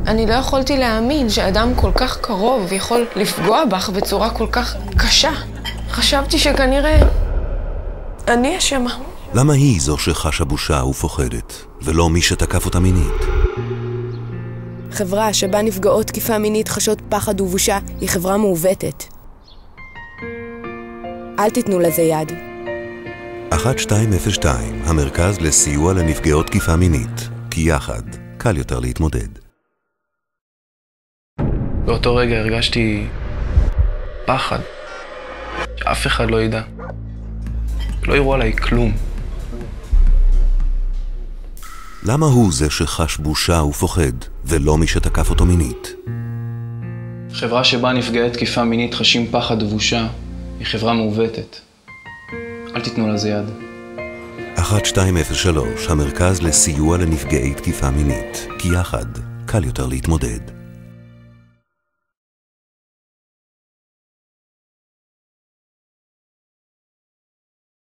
אני לא יכולתי להאמין שאדם כל כך קרוב יכול לפגוע בך בצורה כל כך קשה. חשבתי שכנראה אני אשמה. למה היא זו שחשה בושה ופוחדת, ולא מי שתקף אותה מינית? חברה שבה נפגעות תקיפה מינית חשות פחד ובושה היא חברה מעוותת. אל תיתנו לזה יד. 1202, המרכז לסיוע לנפגעות תקיפה מינית. כי יחד קל יותר להתמודד. באותו רגע הרגשתי פחד. שאף אחד לא ידע. לא יראו עליי כלום. למה הוא זה שחש בושה ופוחד, ולא מי שתקף אותו מינית? חברה שבה נפגעי תקיפה מינית חשים פחד ובושה היא חברה מעוותת. אל תיתנו לזה יד. 1203, המרכז לסיוע לנפגעי תקיפה מינית. כי יחד קל יותר להתמודד.